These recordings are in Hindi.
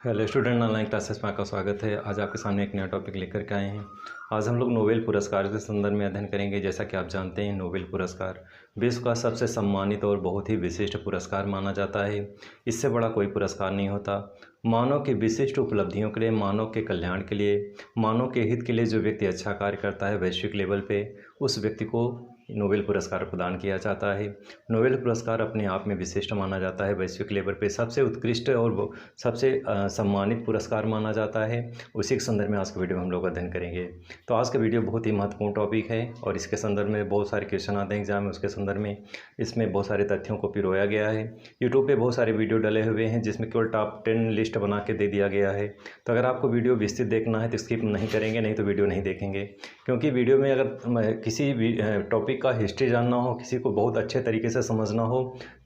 हेलो स्टूडेंट, ऑनलाइन क्लासेस में आपका स्वागत है। आज आपके सामने एक नया टॉपिक लेकर के आए हैं। आज हम लोग नोबेल पुरस्कार के संदर्भ में अध्ययन करेंगे। जैसा कि आप जानते हैं, नोबेल पुरस्कार विश्व का सबसे सम्मानित और बहुत ही विशिष्ट पुरस्कार माना जाता है। इससे बड़ा कोई पुरस्कार नहीं होता। मानव की विशिष्ट उपलब्धियों के लिए, मानव के कल्याण के लिए, मानव के हित के लिए जो व्यक्ति अच्छा कार्य करता है वैश्विक लेवल पे, उस व्यक्ति को नोबेल पुरस्कार प्रदान किया जाता है। नोबेल पुरस्कार अपने आप में विशिष्ट माना जाता है। वैश्विक लेवल पे सबसे उत्कृष्ट और सबसे सम्मानित पुरस्कार माना जाता है। उसी के संदर्भ में आज के वीडियो में हम लोग अध्ययन करेंगे। तो आज का वीडियो बहुत ही महत्वपूर्ण टॉपिक है और इसके संदर्भ में बहुत सारे क्वेश्चन आते हैं एग्जाम में। उसके संदर्भ में इसमें बहुत सारे तथ्यों को पिरोया गया है। यूट्यूब पे बहुत सारे वीडियो डले हुए हैं जिसमें केवल टॉप 10 लिस्ट बना के दे दिया गया है। तो अगर आपको वीडियो विस्तृत देखना है तो स्किप नहीं करेंगे, नहीं तो वीडियो नहीं देखेंगे। क्योंकि वीडियो में अगर किसी भी टॉपिक का हिस्ट्री जानना हो, किसी को बहुत अच्छे तरीके से समझना हो,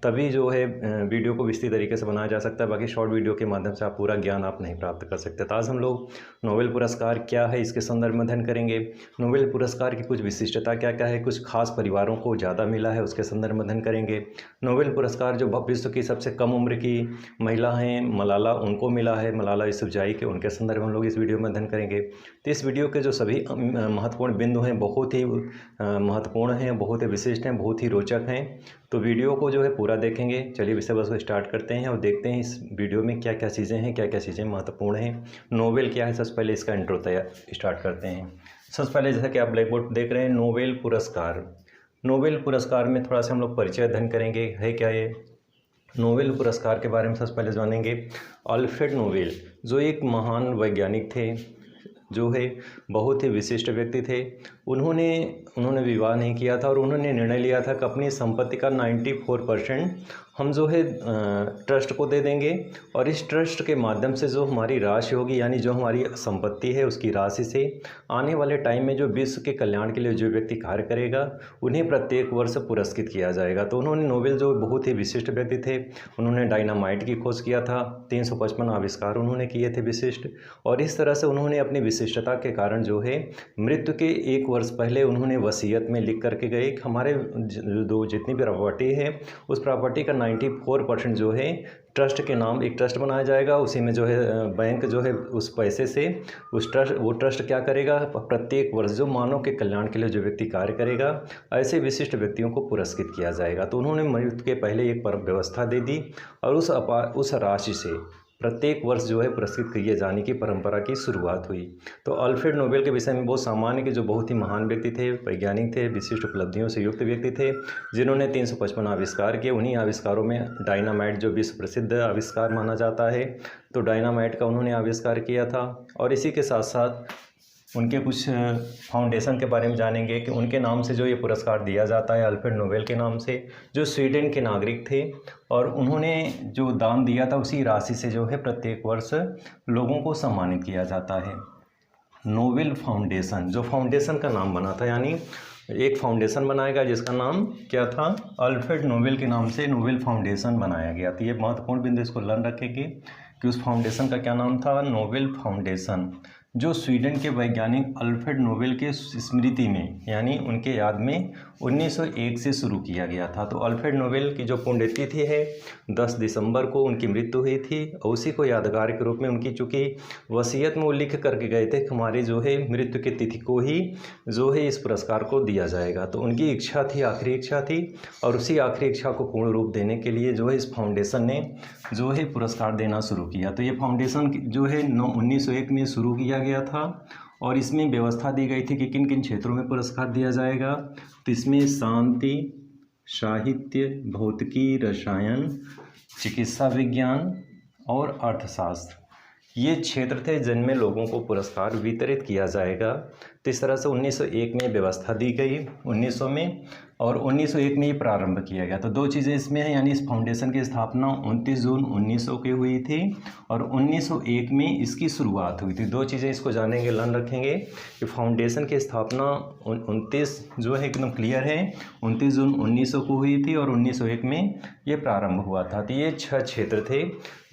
तभी जो है वीडियो को विस्तृत तरीके से बनाया जा सकता है। बाकी शॉर्ट वीडियो के माध्यम से आप पूरा ज्ञान आप नहीं प्राप्त कर सकते। तो आज हम लोग नोबेल पुरस्कार क्या है इसके संदर्भ में अध्ययन करेंगे। नोबेल पुरस्कार की कुछ विशिष्टता क्या क्या है, कुछ खास परिवारों को ज़्यादा मिला है उसके संदर्भ में अध्ययन करेंगे। नोबेल पुरस्कार जो विश्व की सबसे कम उम्र की महिला हैं मलाला, उनको मिला है, मलाला यूसुफजई के, उनके संदर्भ में हम लोग इस वीडियो में अध्ययन करेंगे। तो इस वीडियो के जो सभी महत्वपूर्ण बिंदु हैं बहुत ही महत्वपूर्ण हैं, बहुत ही विशिष्ट हैं, बहुत ही रोचक हैं। तो वीडियो को जो है पूरा देखेंगे। चलिए विषय वस्तु स्टार्ट करते हैं और देखते हैं इस वीडियो में क्या क्या चीज़ें हैं, क्या क्या चीज़ें महत्वपूर्ण हैं। नोबेल क्या है, सबसे पहले इसका इंट्रो तैयार स्टार्ट करते हैं। सबसे पहले जैसा कि आप ब्लैक बोर्ड देख रहे हैं, नोबेल पुरस्कार। नोबेल पुरस्कार में थोड़ा सा हम लोग परिचय अध्ययन करेंगे, है क्या ये। नोबेल पुरस्कार के बारे में सबसे पहले जानेंगे। अल्फ्रेड नोबेल जो एक महान वैज्ञानिक थे, जो है बहुत ही विशिष्ट व्यक्ति थे। उन्होंने विवाह नहीं किया था और उन्होंने निर्णय लिया था कि अपनी संपत्ति का 94% हम जो है ट्रस्ट को दे देंगे और इस ट्रस्ट के माध्यम से जो हमारी राशि होगी, यानी जो हमारी संपत्ति है उसकी राशि से आने वाले टाइम में जो विश्व के कल्याण के लिए जो व्यक्ति कार्य करेगा उन्हें प्रत्येक वर्ष पुरस्कृत किया जाएगा। तो उन्होंने नोबेल जो बहुत ही विशिष्ट व्यक्ति थे, उन्होंने डायनामाइट की खोज किया था। 355 आविष्कार उन्होंने किए थे विशिष्ट, और इस तरह से उन्होंने अपनी विशिष्टता के कारण जो है मृत्यु के 1 वर्ष पहले उन्होंने वसीयत में लिख करके गए कि हमारे जितनी भी प्रॉपर्टी है उस प्रॉपर्टी का 94% जो है ट्रस्ट के नाम, एक ट्रस्ट बनाया जाएगा। उसी में जो है बैंक जो है उस पैसे से वो ट्रस्ट क्या करेगा, प्रत्येक वर्ष जो मानव के कल्याण के लिए जो व्यक्ति कार्य करेगा ऐसे विशिष्ट व्यक्तियों को पुरस्कृत किया जाएगा। तो उन्होंने मृत्यु के पहले एक व्यवस्था दे दी और उस राशि से प्रत्येक वर्ष जो है पुरस्कृत किए जाने की परंपरा की शुरुआत हुई। तो अल्फ्रेड नोबेल के विषय में बहुत सामान्य कि जो बहुत ही महान व्यक्ति थे, वैज्ञानिक थे, विशिष्ट उपलब्धियों से युक्त व्यक्ति थे, जिन्होंने 355 आविष्कार किए। उन्हीं आविष्कारों में डायनामाइट जो विश्व प्रसिद्ध आविष्कार माना जाता है, तो डायनामाइट का उन्होंने आविष्कार किया था। और इसी के साथ साथ उनके कुछ फाउंडेशन के बारे में जानेंगे कि उनके नाम से जो ये पुरस्कार दिया जाता है अल्फ्रेड नोबेल के नाम से, जो स्वीडन के नागरिक थे और उन्होंने जो दान दिया था उसी राशि से जो है प्रत्येक वर्ष लोगों को सम्मानित किया जाता है। नोबेल फाउंडेशन, जो फाउंडेशन का नाम बना था, यानी एक फाउंडेशन बनाएगा जिसका नाम क्या था, अल्फ्रेड नोबेल के नाम से नोबेल फाउंडेशन बनाया गया। तो ये महत्वपूर्ण बिंदु, इसको लर्न रखेंगे कि उस फाउंडेशन का क्या नाम था, नोबेल फाउंडेशन, जो स्वीडन के वैज्ञानिक अल्फ्रेड नोबेल के स्मृति में, यानी उनके याद में 1901 से शुरू किया गया था। तो अल्फ्रेड नोबेल की जो पुण्यतिथि है 10 दिसंबर को उनकी मृत्यु हुई थी, और उसी को यादगार के रूप में उनकी चूँकि वसीयत में वो लिख करके गए थे कि हमारे जो है मृत्यु की तिथि को ही जो है इस पुरस्कार को दिया जाएगा। तो उनकी इच्छा थी, आखिरी इच्छा थी, और उसी आखिरी इच्छा को पूर्ण रूप देने के लिए जो है इस फाउंडेशन ने जो है पुरस्कार देना शुरू किया। तो ये फाउंडेशन जो है 1901 में शुरू किया गया था और इसमें व्यवस्था दी गई थी कि किन किन क्षेत्रों में पुरस्कार दिया जाएगा। तो इसमें शांति, साहित्य, भौतिकी, रसायन, चिकित्सा विज्ञान और अर्थशास्त्र, ये क्षेत्र थे जिनमें लोगों को पुरस्कार वितरित किया जाएगा। तो इस तरह से 1901 में व्यवस्था दी गई, 1900 में, और 1901 में ये प्रारंभ किया गया। तो दो चीज़ें इसमें हैं, यानी इस फाउंडेशन की स्थापना 29 जून 1900 की हुई थी और 1901 में इसकी शुरुआत हुई थी। दो चीज़ें इसको जानेंगे, लर्न रखेंगे कि फाउंडेशन की स्थापना 29 जो है एकदम क्लियर है, 29 जून 1900 को हुई थी और 1901 में ये प्रारंभ हुआ था। तो ये 6 क्षेत्र थे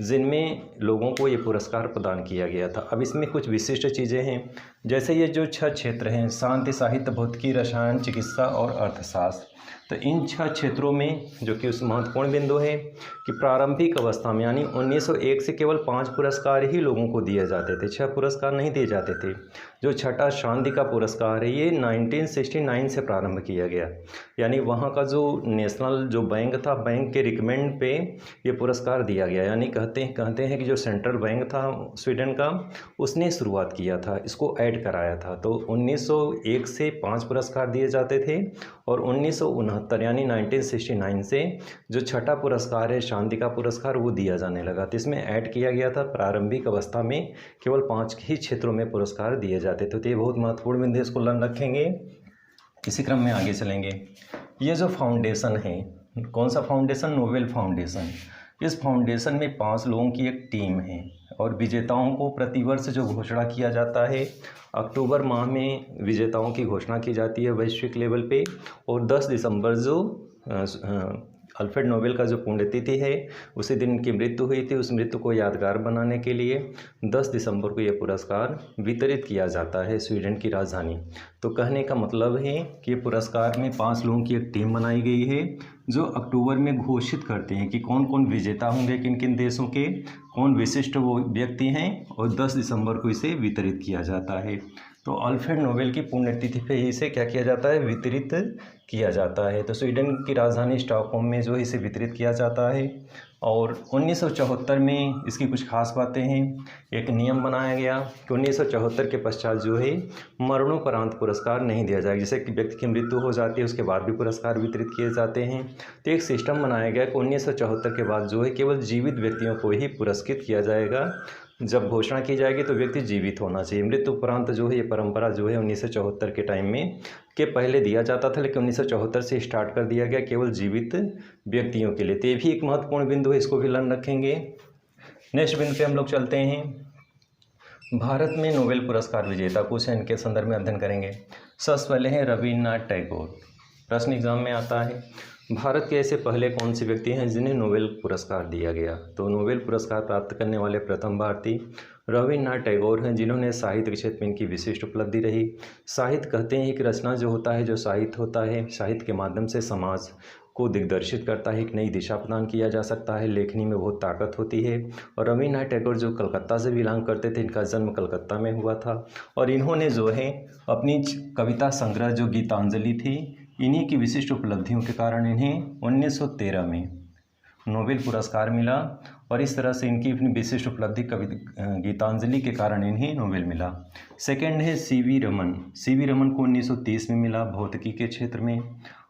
जिनमें लोगों को ये पुरस्कार प्रदान किया गया था। अब इसमें कुछ विशिष्ट चीज़ें हैं, जैसे ये जो 6 क्षेत्र हैं, शांति, साहित्य, भौतिकी, रसायन, चिकित्सा और अर्थशास्त्र। तो इन 6 क्षेत्रों में जो कि उस महत्वपूर्ण बिंदु है कि प्रारंभिक अवस्था में यानी 1901 से केवल 5 पुरस्कार ही लोगों को दिए जाते थे, 6 पुरस्कार नहीं दिए जाते थे। जो छठा शांति का पुरस्कार है ये 1969 से प्रारंभ किया गया, यानी वहाँ का जो नेशनल जो बैंक था, बैंक के रिकमेंड पे ये पुरस्कार दिया गया। यानी कहते हैं कि जो सेंट्रल बैंक था स्वीडन का, उसने शुरुआत किया था, इसको ऐड कराया था। तो 1901 से 5 पुरस्कार दिए जाते थे और 1969 यानी 1969 से जो छठा पुरस्कार है शांति का पुरस्कार वो दिया जाने लगा। तो इसमें ऐड किया गया था प्रारंभिक अवस्था में केवल 5 ही क्षेत्रों में पुरस्कार दिए जाते थे। तो ये बहुत महत्वपूर्ण बिंदु, इसको लर्न रखेंगे। इसी क्रम में आगे चलेंगे। ये जो फाउंडेशन है, कौन सा फाउंडेशन? Nobel foundation. इस फाउंडेशन में 5 लोगों की एक टीम है और विजेताओं को प्रतिवर्ष जो घोषणा किया जाता है, अक्टूबर माह में विजेताओं की घोषणा की जाती है वैश्विक लेवल पे, और 10 दिसंबर जो अल्फ्रेड नोबेल का जो पुण्यतिथि है उसी दिन इनकी मृत्यु हुई थी, उस मृत्यु को यादगार बनाने के लिए 10 दिसंबर को यह पुरस्कार वितरित किया जाता है स्वीडन की राजधानी। तो कहने का मतलब है कि पुरस्कार में 5 लोगों की एक टीम बनाई गई है जो अक्टूबर में घोषित करते हैं कि कौन कौन विजेता होंगे, किन किन देशों के, कौन विशिष्ट वो व्यक्ति हैं, और 10 दिसंबर को इसे वितरित किया जाता है। तो अल्फ्रेड नोबेल की पुण्यतिथि पे इसे क्या किया जाता है? वितरित किया जाता है। तो स्वीडन की राजधानी स्टॉकहोम में जो है इसे वितरित किया जाता है। और 1974 में इसकी कुछ खास बातें हैं। एक नियम बनाया गया कि 1974 के पश्चात जो है मरणोपरांत पुरस्कार नहीं दिया जाएगा। जैसे कि व्यक्ति की मृत्यु हो जाती है उसके बाद भी पुरस्कार वितरित किए जाते हैं। तो एक सिस्टम बनाया गया कि 1974 के बाद जो है केवल जीवित व्यक्तियों को ही पुरस्कृत किया जाएगा। जब घोषणा की जाएगी तो व्यक्ति जीवित होना चाहिए। मृत्यु उपरांत जो है ये परंपरा जो है 1974 के टाइम में के पहले दिया जाता था, लेकिन 1974 से स्टार्ट कर दिया गया केवल जीवित व्यक्तियों के लिए। तो ये भी एक महत्वपूर्ण बिंदु है, इसको भी लर्न रखेंगे। नेक्स्ट बिंदु पे हम लोग चलते हैं। भारत में नोबेल पुरस्कार विजेता कुछ हैं, इनके संदर्भ में अध्ययन करेंगे। सबसे पहले हैं रविन्द्रनाथ टैगोर। प्रश्न एग्जाम में आता है, भारत के ऐसे पहले कौन से व्यक्ति हैं जिन्हें नोबेल पुरस्कार दिया गया? तो नोबेल पुरस्कार प्राप्त करने वाले प्रथम भारतीय रविन्द्रनाथ टैगोर हैं, जिन्होंने साहित्य के क्षेत्र में इनकी विशिष्ट उपलब्धि रही। साहित्य कहते हैं कि रचना जो होता है, जो साहित्य होता है, साहित्य के माध्यम से समाज को दिग्दर्शित करता है, एक नई दिशा प्रदान किया जा सकता है। लेखनी में बहुत ताकत होती है। और रविन्द्रनाथ टैगोर जो कलकत्ता से बिलोंग करते थे, इनका जन्म कलकत्ता में हुआ था और इन्होंने जो है अपनी कविता संग्रह जो गीतांजलि थी, इन्हीं की विशिष्ट उपलब्धियों के कारण इन्हें 1913 में नोबेल पुरस्कार मिला। और इस तरह से इनकी अपनी विशिष्ट उपलब्धि गीतांजलि के कारण इन्हें नोबेल मिला। सेकंड है सीवी रमन। सीवी रमन को 1930 में मिला भौतिकी के क्षेत्र में,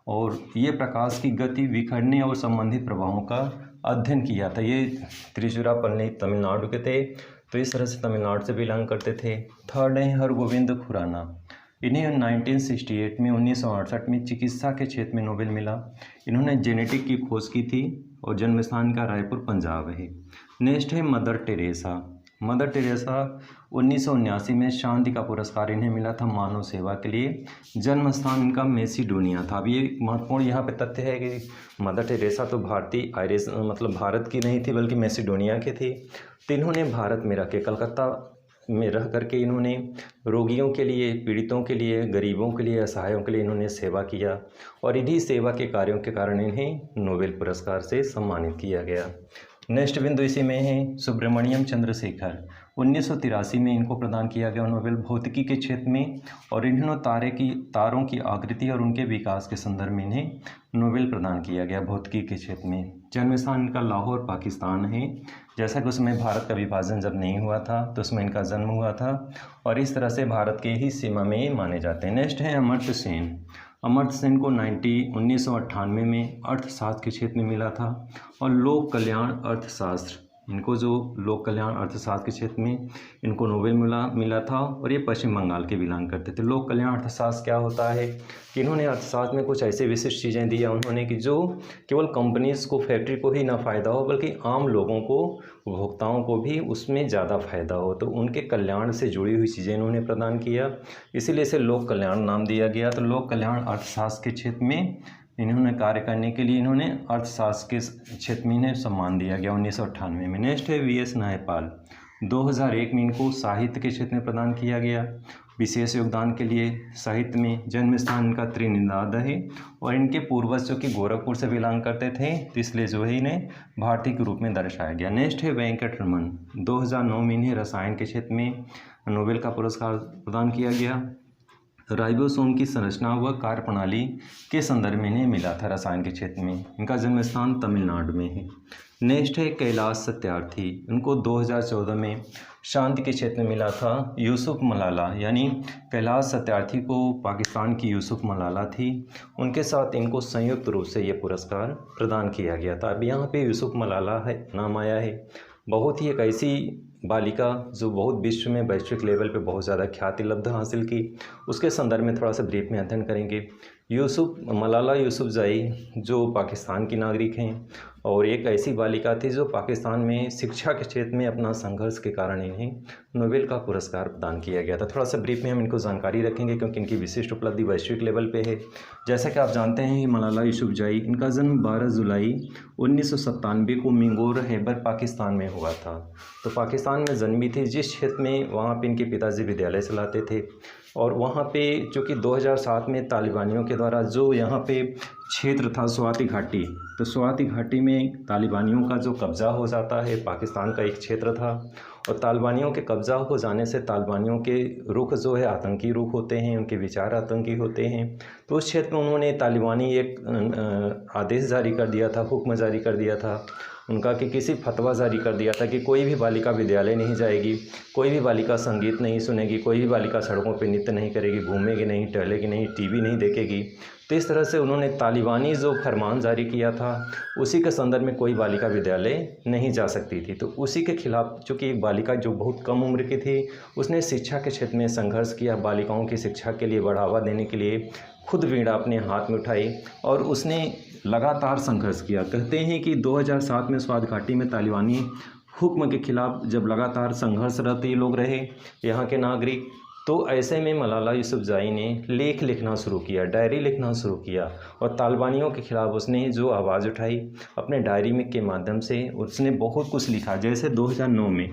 और ये प्रकाश की गति, विखरने और संबंधित प्रभावों का अध्ययन किया था। ये त्रिचुरापल्ली तमिलनाडु के थे, तो इस तरह से तमिलनाडु से बिलोंग करते थे। थर्ड है हरगोविंद खुराना। इन्हें 1968 में 1968 में चिकित्सा के क्षेत्र में नोबेल मिला। इन्होंने जेनेटिक की खोज की थी और जन्म स्थान का रायपुर पंजाब है। नेक्स्ट है मदर टेरेसा। मदर टेरेसा 1979 में शांति का पुरस्कार इन्हें मिला था मानव सेवा के लिए। जन्म स्थान इनका मैसिडोनिया था। अब ये महत्वपूर्ण यहाँ पे तथ्य है कि मदर टेरेसा तो भारतीय आयरिश मतलब भारत की नहीं थी बल्कि मैसिडोनिया के थी। तो इन्होंने भारत में रह के कलकत्ता में रह करके इन्होंने रोगियों के लिए, पीड़ितों के लिए, गरीबों के लिए, असहायों के लिए इन्होंने सेवा किया और इन्हीं सेवा के कार्यों के कारण इन्हें नोबेल पुरस्कार से सम्मानित किया गया। नेक्स्ट बिंदु इसी में है सुब्रमण्यम चंद्रशेखर। 1983 में इनको प्रदान किया गया नोबेल भौतिकी के क्षेत्र में, और इन्होंने तारों की आकृति और उनके विकास के संदर्भ में इन्हें नोबेल प्रदान किया गया भौतिकी के क्षेत्र में। जन्म स्थान इनका लाहौर पाकिस्तान है। जैसा कि उसमें भारत का विभाजन जब नहीं हुआ था तो उसमें इनका जन्म हुआ था और इस तरह से भारत के ही सीमा में माने जाते हैं। नेक्स्ट है अमर्त्य सेन। अमर्त्य सेन को 1998 में अर्थशास्त्र के क्षेत्र में मिला था और लोक कल्याण अर्थशास्त्र, इनको जो लोक कल्याण अर्थशास्त्र के क्षेत्र में इनको नोबेल मिला था और ये पश्चिम बंगाल के बिलोंग करते थे। लोक कल्याण अर्थशास्त्र क्या होता है कि इन्होंने अर्थशास्त्र में कुछ ऐसे विशिष्ट चीज़ें दिया उन्होंने कि जो केवल कंपनीज़ को, फैक्ट्री को ही ना फ़ायदा हो बल्कि आम लोगों को, उपभोक्ताओं को भी उसमें ज़्यादा फ़ायदा हो, तो उनके कल्याण से जुड़ी हुई चीज़ें इन्होंने प्रदान किया, इसीलिए इसे लोक कल्याण नाम दिया गया। तो लोक कल्याण अर्थशास्त्र के क्षेत्र में इन्होंने कार्य करने के लिए इन्होंने अर्थशास्त्र के क्षेत्र में इन्हें सम्मान दिया गया 1998 में। नेक्स्ट है वी एस नायपाल। 2001 में इनको साहित्य के क्षेत्र में प्रदान किया गया। विशेष योगदान के लिए साहित्य में जन्म स्थान इनका त्रिनिदाद है और इनके पूर्वज जो कि गोरखपुर से बिलोंग करते थे, तो इसलिए जो है इन्हें भारतीय के रूप में दर्शाया गया। नेक्स्ट है वेंकट रमन। 2009 में इन्हें रसायन के क्षेत्र में नोबेल का पुरस्कार प्रदान किया गया। राइबोसोम की संरचना व कार्यप्रणाली के संदर्भ में इन्हें मिला था रसायन के क्षेत्र में। इनका जन्म स्थान तमिलनाडु में है। नेक्स्ट है कैलाश सत्यार्थी। इनको 2014 में शांति के क्षेत्र में मिला था। यूसुफ मलाला यानी कैलाश सत्यार्थी को पाकिस्तान की यूसुफ मलाला थी, उनके साथ इनको संयुक्त रूप से ये पुरस्कार प्रदान किया गया था। अब यहाँ पे यूसुफ मलाला है नाम आया है, बहुत ही एक ऐसी बालिका जो बहुत विश्व में वैश्विक लेवल पे बहुत ज़्यादा ख्याति लब्ध हासिल की, उसके संदर्भ में थोड़ा सा ब्रीफ में अध्ययन करेंगे। मलाला यूसुफजई जो पाकिस्तान की नागरिक हैं और एक ऐसी बालिका थी जो पाकिस्तान में शिक्षा के क्षेत्र में अपना संघर्ष के कारण इन्हें नोबेल का पुरस्कार प्रदान किया गया था। थोड़ा सा ब्रीफ में हम इनको जानकारी रखेंगे क्योंकि इनकी विशिष्ट उपलब्धि वैश्विक लेवल पे है। जैसा कि आप जानते हैं मलाला यूसुफजई, इनका जन्म 12 जुलाई 1997 को मिंगोर हैबर पाकिस्तान में हुआ था। तो पाकिस्तान में जन्मी थी, जिस क्षेत्र में वहाँ पे इनके पिताजी विद्यालय चलाते थे और वहाँ पे चूँकि 2007 में तालिबानियों के द्वारा जो यहाँ पे क्षेत्र था स्वाति घाटी, तो स्वाति घाटी में तालिबानियों का जो कब्ज़ा हो जाता है, पाकिस्तान का एक क्षेत्र था और तालिबानियों के कब्ज़ा हो जाने से तालिबानियों के रुख जो है आतंकी रुख होते हैं, उनके विचार आतंकी होते हैं। तो उस क्षेत्र में उन्होंने तालिबानी एक आदेश जारी कर दिया था, हुक्म जारी कर दिया था उनका कि किसी फतवा जारी कर दिया था कि कोई भी बालिका विद्यालय नहीं जाएगी, कोई भी बालिका संगीत नहीं सुनेगी, कोई भी बालिका सड़कों पर नृत्य नहीं करेगी, घूमेगी नहीं, टहलेगी नहीं, टीवी नहीं देखेगी। तो इस तरह से उन्होंने तालिबानी जो फरमान जारी किया था उसी के संदर्भ में कोई बालिका विद्यालय नहीं जा सकती थी। तो उसी के खिलाफ चूँकि एक बालिका जो बहुत कम उम्र की थी, उसने शिक्षा के क्षेत्र में संघर्ष किया, बालिकाओं की शिक्षा के लिए बढ़ावा देने के लिए खुद वीणा अपने हाथ में उठाई और उसने लगातार संघर्ष किया। कहते हैं कि 2007 में स्वात घाटी में तालिबानी हुक्म के खिलाफ जब लगातार संघर्षरत ये लोग रहे यहाँ के नागरिक, तो ऐसे में मलाला यूसुफजई ने लेख लिखना शुरू किया, डायरी लिखना शुरू किया और तालिबानियों के खिलाफ उसने जो आवाज़ उठाई अपने डायरी में के माध्यम से उसने बहुत कुछ लिखा। जैसे 2009 में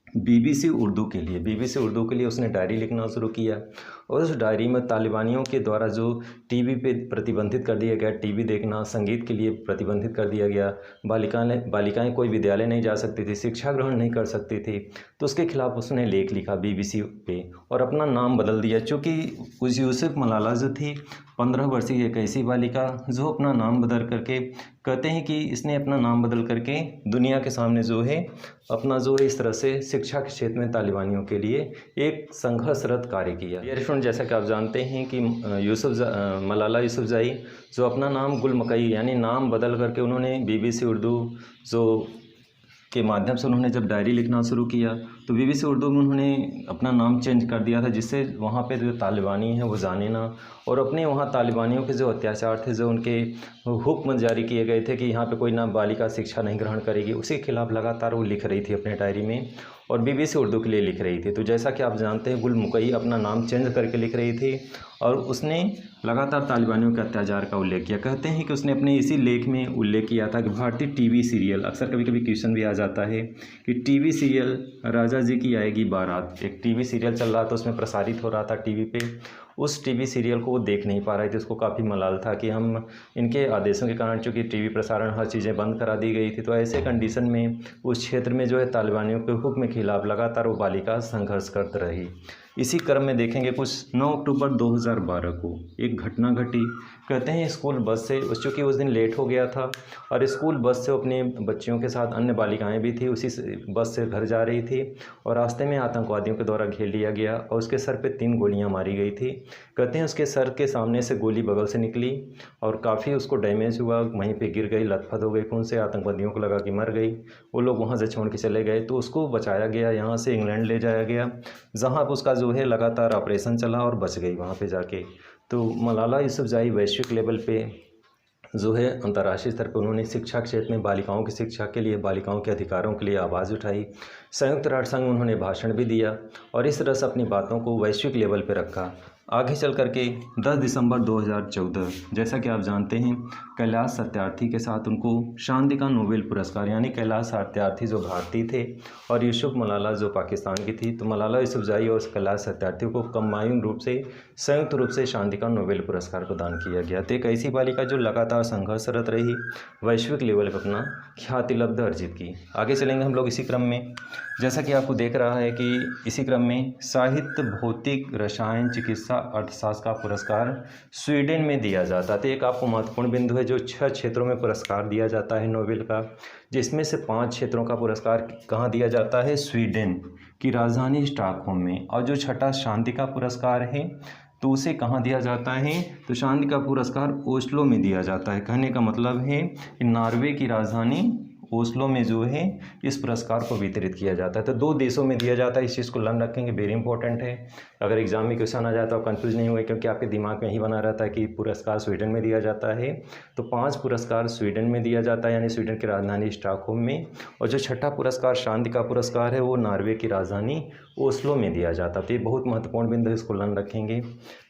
बीबीसी उर्दू के लिए उसने डायरी लिखना शुरू किया और उस डायरी में तालिबानियों के द्वारा जो टीवी पे प्रतिबंधित कर दिया गया, टीवी देखना, संगीत के लिए प्रतिबंधित कर दिया गया, बालिकाएं कोई विद्यालय नहीं जा सकती थी, शिक्षा ग्रहण नहीं कर सकती थी, तो उसके खिलाफ उसने लेख लिखा बीबीसी पे और अपना नाम बदल दिया। चूँकि उस यूसुफ मलाला जो थी 15 वर्षीय एक ऐसी बालिका जो अपना नाम बदल करके, कहते हैं कि इसने अपना नाम बदल करके दुनिया के सामने जो है अपना जो है इस तरह से शिक्षा के क्षेत्र में तालिबानियों के लिए एक संघर्षरत कार्य किया। डियर स्टूडेंट, जैसा कि आप जानते हैं कि मलाला यूसुफजई जो अपना नाम गुल मकई यानी नाम बदल करके उन्होंने बीबीसी उर्दू जो के माध्यम से उन्होंने जब डायरी लिखना शुरू किया तो बीबीसी उर्दू में उन्होंने अपना नाम चेंज कर दिया था, जिससे वहाँ पे जो तालिबानी हैं वो जाने ना और अपने वहाँ तालिबानियों के जो अत्याचार थे, जो उनके हुक्म जारी किए गए थे कि यहाँ पे कोई ना बालिका शिक्षा नहीं ग्रहण करेगी, उसी के खिलाफ लगातार वो लिख रही थी अपने डायरी में और बीबीसी उर्दू के लिए लिख रही थी। तो जैसा कि आप जानते हैं गुल मुकई अपना नाम चेंज करके लिख रही थी और उसने लगातार तालिबानियों के अत्याचार का उल्लेख किया। कहते हैं कि उसने अपने इसी लेख में उल्लेख किया था कि भारतीय टीवी सीरियल, अक्सर कभी कभी क्वेश्चन भी आ जाता है कि टीवी सीरियल राजा जी की आएगी बारात, एक टीवी सीरियल चल रहा था, उसमें प्रसारित हो रहा था टीवी पे, उस टीवी सीरियल को वो देख नहीं पा रहे थे। उसको काफ़ी मलाल था कि हम इनके आदेशों के कारण चूँकि टीवी प्रसारण हर चीज़ें बंद करा दी गई थी, तो ऐसे कंडीशन में उस क्षेत्र में जो है तालिबानियों के हुक्म के खिलाफ लगातार वो बालिका संघर्ष करती रही। इसी क्रम में देखेंगे कुछ 9 अक्टूबर 2012 को एक घटना घटी। कहते हैं स्कूल बस से, चूँकि उस दिन लेट हो गया था और स्कूल बस से अपने बच्चियों के साथ अन्य बालिकाएं भी थी, उसी बस से घर जा रही थी और रास्ते में आतंकवादियों के द्वारा घेर लिया गया और उसके सर पे 3 गोलियां मारी गई थी। कहते हैं उसके सर के सामने से गोली बगल से निकली और काफ़ी उसको डैमेज हुआ, वहीं पे गिर गई, लथपथ हो गई खून से, आतंकवादियों को लगा कि मर गई, वो लोग वहाँ से छोड़ के चले गए। तो उसको बचाया गया, यहाँ से इंग्लैंड ले जाया गया, जहाँ पर उसका जो है लगातार ऑपरेशन चला और बच गई वहाँ पे जाके। तो मलाला यूसुफजई वैश्विक लेवल पे जो है अंतर्राष्ट्रीय स्तर पर उन्होंने शिक्षा क्षेत्र में बालिकाओं की शिक्षा के लिए, बालिकाओं के अधिकारों के लिए आवाज़ उठाई। संयुक्त राष्ट्र संघ में उन्होंने भाषण भी दिया और इस तरह से अपनी बातों को वैश्विक लेवल पर रखा। आगे चल करके 10 दिसंबर 2014, जैसा कि आप जानते हैं, कैलाश सत्यार्थी के साथ उनको शांति का नोबेल पुरस्कार, यानी कैलाश सत्यार्थी जो भारतीय थे और यूसुफ मलाला जो पाकिस्तान की थी, तो मलाला यूसुफजई और कैलाश सत्यार्थी को कंबाइन रूप से, संयुक्त रूप से शांति का नोबेल पुरस्कार प्रदान किया गया। तो एक ऐसी बालिका जो लगातार संघर्षरत रही, वैश्विक लेवल पर अपना ख्याति लब्ध अर्जित की। आगे चलेंगे हम लोग इसी क्रम में, जैसा कि आपको देख रहा है कि इसी क्रम में साहित्य, भौतिक, रसायन, चिकित्सा, अर्थशास्त्र का पुरस्कार स्वीडन में दिया जाता है। तो एक आपको महत्वपूर्ण बिंदु है, जो 6 क्षेत्रों में पुरस्कार दिया जाता है नोबेल का, जिसमें से 5 क्षेत्रों का पुरस्कार कहाँ दिया जाता है? स्वीडन की राजधानी स्टॉकहोम में। और जो छठा शांति का पुरस्कार है तो उसे कहाँ दिया जाता है? तो शांति का पुरस्कार ओस्लो में दिया जाता है। कहने का मतलब है कि नॉर्वे की राजधानी ओस्लो में जो है इस पुरस्कार को वितरित किया जाता है। तो 2 देशों में दिया जाता है, इस चीज़ को लर्न रखेंगे, वेरी इंपॉर्टेंट है। अगर एग्जाम में क्वेश्चन आ जाता है, कंफ्यूज नहीं हुए, क्योंकि आपके दिमाग में ही बना रहता है कि पुरस्कार स्वीडन में दिया जाता है। तो 5 पुरस्कार स्वीडन में दिया जाता है, यानी स्वीडन की राजधानी स्टॉकहोम में। और जो छठा पुरस्कार शांति का पुरस्कार है वो नॉर्वे की राजधानी ओस्लो में दिया जाता है। तो ये बहुत महत्वपूर्ण बिंदु है, इसको लर्न रखेंगे,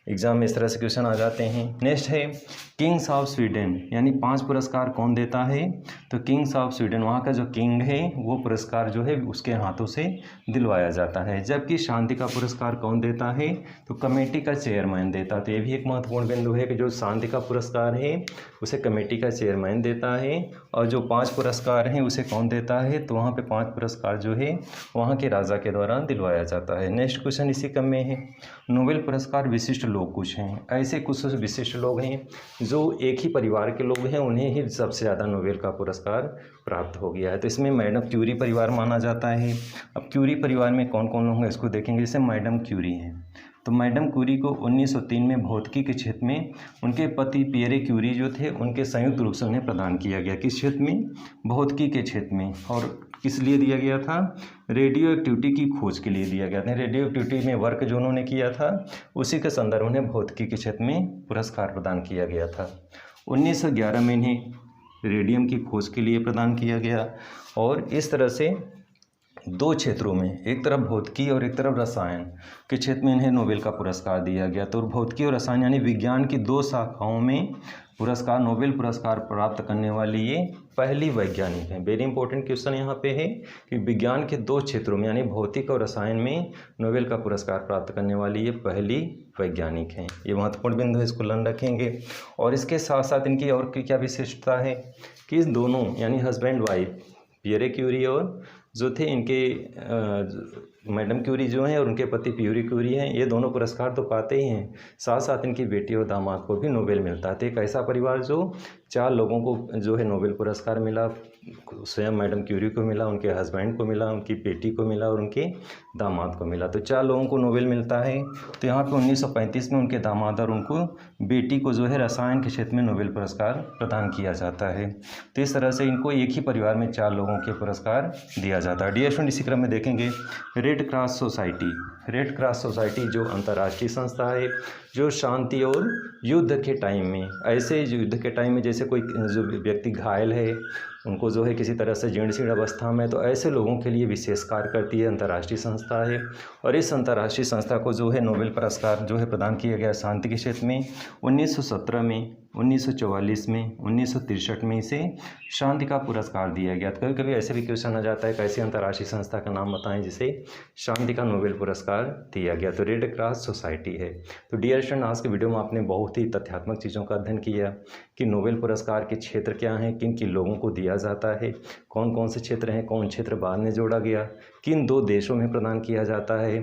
एग्जाम में इस तरह से क्वेश्चन आ जाते हैं। नेक्स्ट है किंग्स ऑफ स्वीडन, यानी 5 पुरस्कार कौन देता है? तो किंग्स ऑफ स्वीडन, वहाँ का जो किंग है वो पुरस्कार जो है उसके हाथों से दिलवाया जाता है। जबकि शांति का पुरस्कार कौन देता है? तो कमेटी का चेयरमैन देता है। तो ये भी एक महत्वपूर्ण बिंदु है कि जो शांति का पुरस्कार है उसे कमेटी का चेयरमैन देता है, और जो 5 पुरस्कार हैं उसे कौन देता है? तो वहाँ पे 5 पुरस्कार जो है वहाँ के राजा के द्वारा दिलवाया जाता है। नेक्स्ट क्वेश्चन इसी क्रम में है, नोबेल पुरस्कार विशिष्ट लोग कुछ हैं, ऐसे कुछ विशिष्ट लोग हैं जो एक ही परिवार के लोग हैं, उन्हें ही सबसे ज़्यादा नोबेल का पुरस्कार प्राप्त हो गया है। तो इसमें मैडम क्यूरी परिवार माना जाता है। अब क्यूरी परिवार में कौन कौन लोग हैं इसको देखेंगे। जैसे मैडम क्यूरी हैं, तो मैडम क्यूरी को 1903 में भौतिकी के क्षेत्र में उनके पति पियरे क्यूरी जो थे उनके संयुक्त रूप से उन्हें प्रदान किया गया। किस क्षेत्र में? भौतिकी के क्षेत्र में। और किस लिए दिया गया था? रेडियो एक्टिविटी की खोज के लिए दिया गया था। रेडियो एक्टिविटी में वर्क जो उन्होंने किया था उसी के संदर्भ में भौतिकी के क्षेत्र में पुरस्कार प्रदान किया गया था। 1911 में इन्हें रेडियम की खोज के लिए प्रदान किया गया। और इस तरह से 2 क्षेत्रों में, एक तरफ भौतिकी और एक तरफ रसायन के क्षेत्र में इन्हें नोबेल का पुरस्कार दिया गया। तो भौतिकी और रसायन यानी विज्ञान की 2 शाखाओं में पुरस्कार, नोबेल पुरस्कार प्राप्त करने वाली ये पहली वैज्ञानिक हैं। वेरी इंपॉर्टेंट क्वेश्चन यहाँ पे है कि विज्ञान के 2 क्षेत्रों में यानी भौतिक और रसायन में नोबेल का पुरस्कार प्राप्त करने वाली ये पहली वैज्ञानिक हैं। ये महत्वपूर्ण बिंदु है, इसको लर्न रखेंगे। और इसके साथ साथ इनकी और क्या विशिष्टता है कि इस दोनों यानी हस्बैंड वाइफ पियरे क्यूरी और जो थे इनके मैडम क्यूरी जो हैं और उनके पति पियरे क्यूरी हैं, ये दोनों पुरस्कार तो पाते ही हैं, साथ साथ इनकी बेटी और दामाद को भी नोबेल मिलता है। तो एक ऐसा परिवार जो 4 लोगों को जो है नोबेल पुरस्कार मिला, स्वयं मैडम क्यूरी को मिला, उनके हस्बैंड को मिला, उनकी बेटी को मिला और उनके दामाद को मिला। तो 4 लोगों को नोबेल मिलता है। तो यहाँ पे 1935 में उनके दामाद और उनको बेटी को जो है रसायन के क्षेत्र में नोबेल पुरस्कार प्रदान किया जाता है। तो इस तरह से इनको एक ही परिवार में 4 लोगों के पुरस्कार दिया जाता है। डियर स्टूडेंट, इसी क्रम में देखेंगे red cross society. Red cross society जो अंतर्राष्ट्रीय संस्था है जो शांति और युद्ध के टाइम में, ऐसे युद्ध के टाइम में जैसे कोई जो व्यक्ति घायल है, उनको जो है किसी तरह से जीर्ण शीर्ण अवस्था में, तो ऐसे लोगों के लिए विशेष कार्य करती है, अंतर्राष्ट्रीय संस्था है। और इस अंतर्राष्ट्रीय संस्था को जो है नोबेल पुरस्कार जो है प्रदान किया गया शांति के क्षेत्र में 1917 में, 1944 में, 1963 में इसे शांति का पुरस्कार दिया गया। तो कभी कभी ऐसे भी क्वेश्चन आ जाता है कि ऐसी अंतर्राष्ट्रीय संस्था का नाम बताएं जिसे शांति का नोबेल पुरस्कार दिया गया। तो रेड क्रॉस सोसाइटी है। तो डियर स्टूडेंट, आज के वीडियो में आपने बहुत ही तथ्यात्मक चीज़ों का अध्ययन किया कि नोबेल पुरस्कार के क्षेत्र क्या हैं, किन किन लोगों को दिया जाता है, कौन कौन से क्षेत्र हैं, कौन क्षेत्र बाद में जोड़ा गया, किन 2 देशों में प्रदान किया जाता है।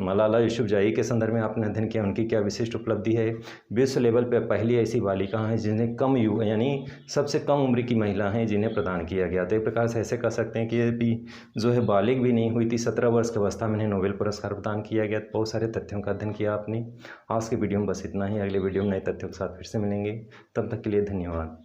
मलाला यूसुफजई के संदर्भ में आपने अध्ययन किया, उनकी क्या विशिष्ट उपलब्धि है। विश्व लेवल पर पहली ऐसी बालिका हैं जिन्हें कम युवा यानी सबसे कम उम्र की महिला हैं जिन्हें प्रदान किया गया। तो एक प्रकार से ऐसे कह सकते हैं कि ये भी जो है बालिग भी नहीं हुई थी, 17 वर्ष की अवस्था में इन्हें नोबेल पुरस्कार प्रदान किया गया। बहुत सारे तथ्यों का अध्ययन किया आपने। आज के वीडियो में बस इतना ही। अगले वीडियो में नए तथ्यों के साथ फिर से मिलेंगे। तब तक के लिए धन्यवाद।